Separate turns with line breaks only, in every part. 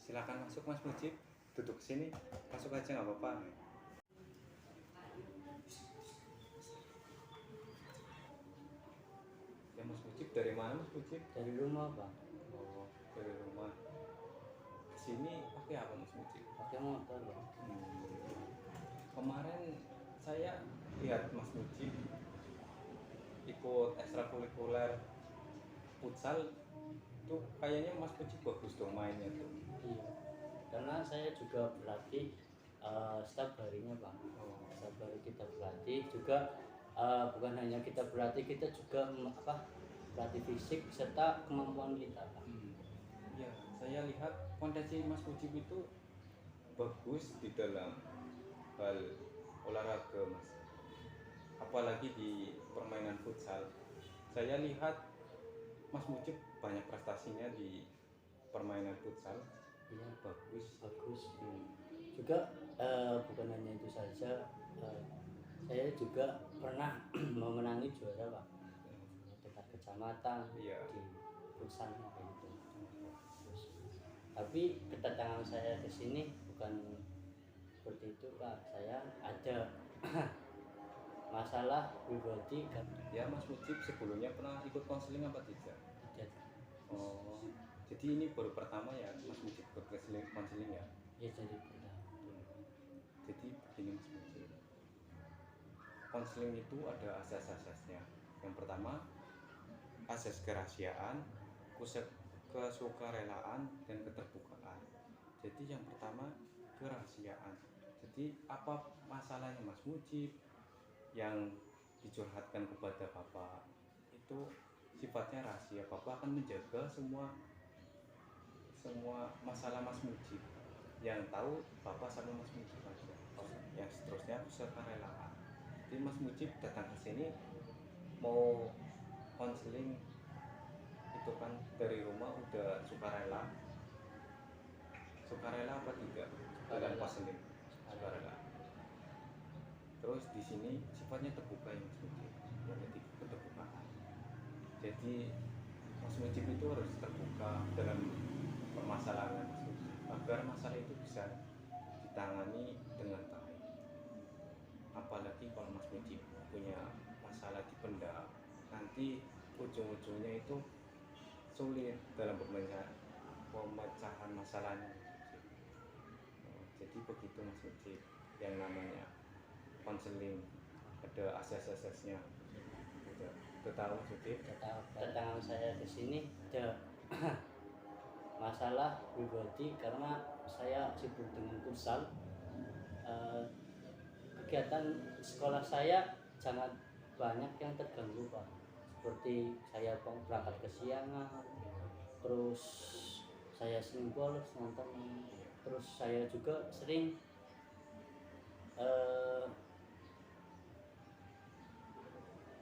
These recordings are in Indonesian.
Silakan masuk Mas Mujib, duduk sini, masuk aja nggak apa-apa. Ya Mas Mujib, dari mana Mas Mujib?
Dari rumah, Pak.
Oh, dari rumah. Sini pakai apa Mas Mujib?
Pakai motor, Pak.
Kemarin saya lihat Mas Mujib ikut ekstrakurikuler futsal, itu kayaknya Mas Mujib bagus dong mainnya tuh.
Iya. Karena saya juga berlatih setiap harinya, Pak.
Oh.
Setiap hari kita berlatih juga, bukan hanya kita berlatih, kita juga berlatih fisik serta kemampuan kita, Pak.
Ya, saya lihat potensi Mas Mujib itu bagus di dalam hal olahraga, Mas. Apalagi di permainan futsal. Saya lihat Mas Mujib banyak prestasinya di permainan futsal.
Iya,
bagus.
Juga bukan hanya itu saja, saya juga pernah memenangi juara, Pak, tingkat kecamatan.
Iya.
Di futsal kayak gitu. Terus, tapi kedatangan saya ke sini bukan seperti itu, Pak. Saya ada masalah pribadi kan.
Ya, Mas Mujib sebelumnya pernah ikut konseling apa tidak?
Tidak.
Oh, jadi ini baru pertama ya Mas Mujib ikut konseling ya?
Ya, jadi tidak.
Jadi begini Mas Mujib, konseling itu ada asas-asasnya. Yang pertama, asas kerahasiaan, kesukarelaan, dan keterbukaan. Jadi yang pertama, kerahasiaan. Jadi apa masalahnya Mas Mujib yang dicurhatkan kepada Bapak itu sifatnya rahasia. Bapak akan menjaga semua masalah Mas Mujib. Yang tahu Bapak sama Mas Mujib aja. Yang seterusnya kesukarelaan. Jadi Mas Mujib datang ke sini mau konseling itu kan dari rumah udah sukarela apa tidak dalam konseling? Sukarela. Terus di sini sifatnya terbuka ya Mas Mujib, jadi keterbukaan. Jadi Mas Mujib itu harus terbuka dalam permasalahan Mas Mujib agar masalah itu bisa ditangani dengan baik. Apalagi kalau Mas Mujib punya masalah dipendam, nanti ujung-ujungnya itu sulit dalam pemecahan masalahnya. Jadi begitu Mas Mujib, yang namanya konseling ada asas-asasnya. Udah tahu Mas Mujib?
Kedatangan saya ke sini ada masalah pribadi karena saya sibuk dengan futsal. Kegiatan sekolah saya sangat banyak yang terganggu, Pak. Seperti saya berangkat kesiangan, terus saya sering bolos dengan teman, terus saya juga sering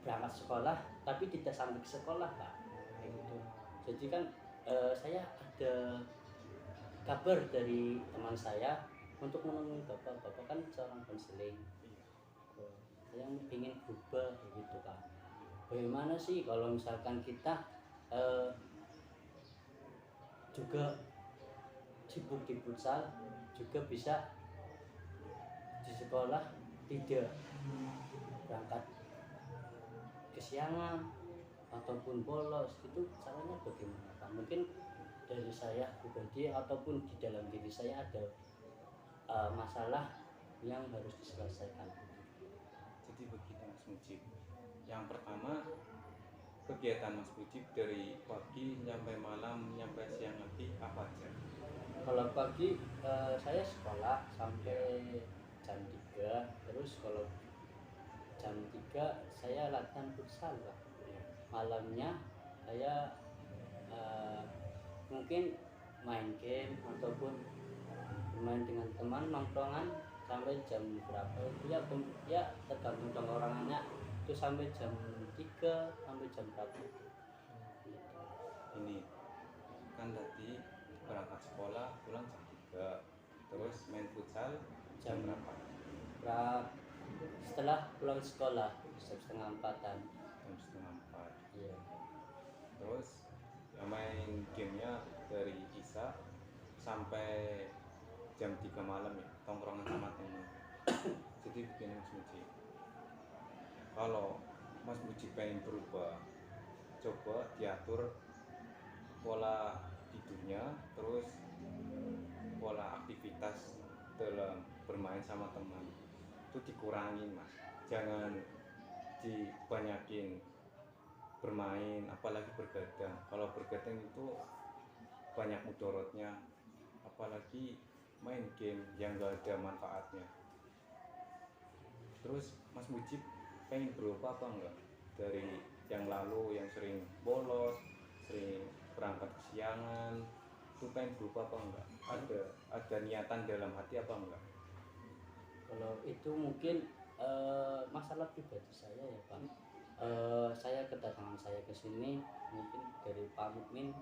berangkat sekolah tapi tidak sampai ke sekolah, Pak, kayak gitu. Jadi kan saya ada kabar dari teman saya untuk menemui bapak kan seorang konseling. Saya ingin berubah begitu, Pak. Bagaimana sih kalau misalkan kita juga sibuk di futsal, juga bisa di sekolah tidak berangkat kesiangan ataupun bolos, itu caranya bagaimana, Pak? Mungkin dari saya pribadi ataupun di dalam diri saya ada masalah yang harus diselesaikan.
Jadi begitu Mas Mujib. Yang pertama, kegiatan Mas Mujib dari pagi sampai malam sampai siang lagi apa aja?
Kalau pagi saya sekolah sampai jam 3, terus kalau jam 3 saya latihan futsal, Pak. Malamnya saya mungkin main game ataupun bermain dengan teman nongkrongan sampai jam berapa ya tergantung dengan orangnya, itu sampai jam 3 sampai jam berapa gitu.
Ini kan tadi berangkat sekolah pulang jam 3, terus main futsal jam berapa?
Setelah pulang sekolah jam setengah 4-an.
Jam setengah 4.
Iya.
Terus ya main gamenya dari Isya sampai jam 3 malam ya tongkrongan sama teman. Jadi begini Mas Muji, kalau Mas Muji pengen berubah, coba diatur pola tidurnya, terus pola aktivitas dalam bermain sama teman itu dikurangin Mas, jangan dibanyakin bermain apalagi bergadang. Kalau bergadang itu banyak mudorotnya, apalagi main game yang gak ada manfaatnya. Terus Mas Mujib pengen berubah apa enggak dari yang lalu yang sering bolos, sering berangkat kesiangan, itu pengen berubah apa enggak? Ada niatan dalam hati apa enggak?
Kalau itu mungkin masalah pribadi saya ya Pak. Saya kedatangan saya ke sini mungkin dari Pak Mukmin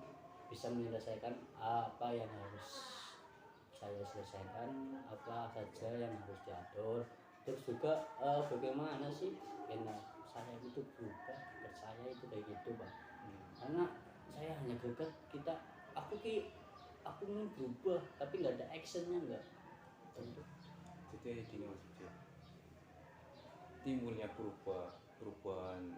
bisa menyelesaikan apa yang harus saya selesaikan, apa saja yang harus diatur. Terus juga bagaimana sih enak saya itu berubah, saya itu kayak gitu Pak. Karena saya hanya gagal aku ingin berubah tapi nggak ada actionnya nggak.
Jadi gini Mas Mujib, timbulnya perubahan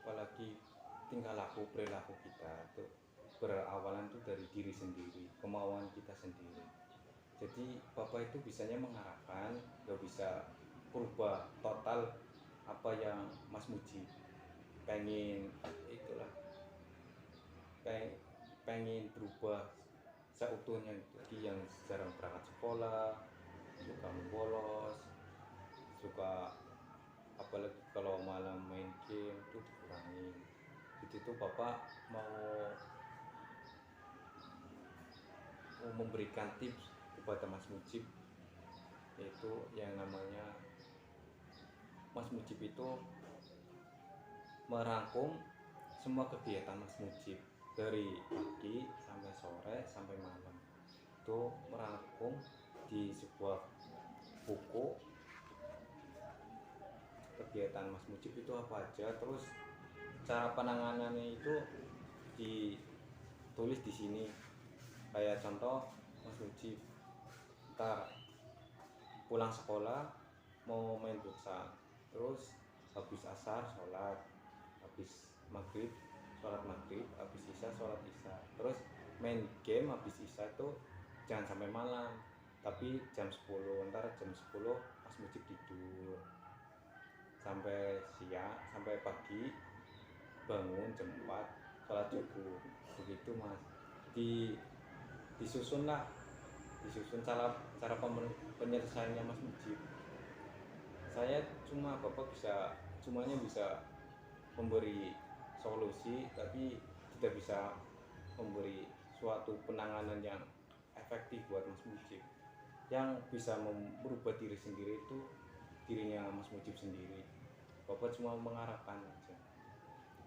apalagi tingkah laku perilaku kita tuh berawalan tuh dari diri sendiri, kemauan kita sendiri. Jadi Bapak itu bisanya mengarahkan, gak bisa berubah total apa yang Mas Muji pengen, itulah pengen berubah seutuhnya. Jadi yang jarang berangkat sekolah, suka bolos, suka apalagi kalau malam main game itu dikurangin. Itu tuh Bapak mau memberikan tips kepada Mas Mujib, yaitu yang namanya Mas Mujib itu merangkum semua kegiatan Mas Mujib dari pagi sampai sore sampai malam, itu merangkum di sebuah buku kegiatan Mas Mujib itu apa aja, terus cara penanganannya itu ditulis di sini. Kayak contoh Mas Mujib ntar pulang sekolah mau main futsal, terus habis asar sholat, habis maghrib sholat maghrib, habis isya sholat isya, terus main game habis isya itu jangan sampai malam, tapi jam 10, ntar jam 10 Mas Mujib tidur sampai siang, sampai pagi bangun jam 4 sholat subuh. Begitu Mas, disusun cara penyelesaiannya Mas Mujib. Saya semuanya bisa memberi solusi, tapi tidak bisa memberi suatu penanganan yang efektif buat Mas Mujib. Yang bisa merubah diri sendiri itu dirinya Mas Mujib sendiri. Bapak cuma mengarahkan aja.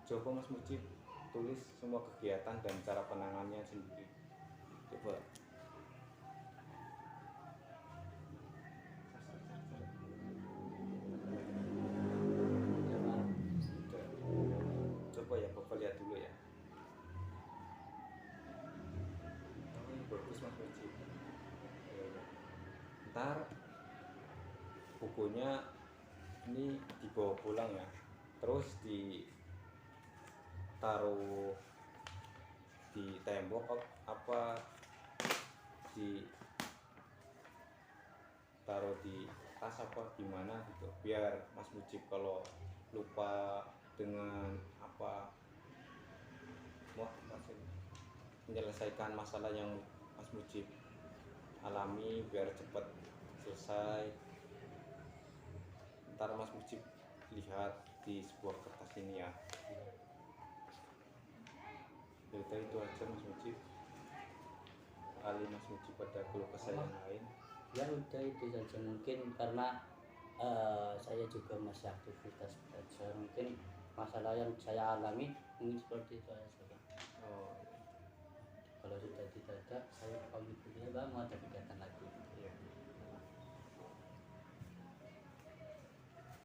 Coba Mas Mujib tulis semua kegiatan dan cara penanganannya sendiri. Coba. Coba ya Bapak lihat dulu ya. Oh, ini bagus Mas Mujib. Ntar bukunya ini dibawa pulang ya, terus ditaruh di tembok apa ditaruh di tas apa gimana gitu, biar Mas Mujib kalau lupa dengan apa menyelesaikan masalah yang Mas Mujib alami biar cepat selesai. Ntar Mas Mujib lihat di sebuah kertas ini ya. Yaudah itu aja Mas Mujib. Kali Mas Mujib pada keluh kesah yang lain.
Ya udah itu saja mungkin karena saya juga masih aktivitas belajar, mungkin masalah yang saya alami mungkin seperti itu aja Bang.
Oh.
Kalau sudah tidak ada saya pamit dulu ya Bang, mau ada kegiatan lagi.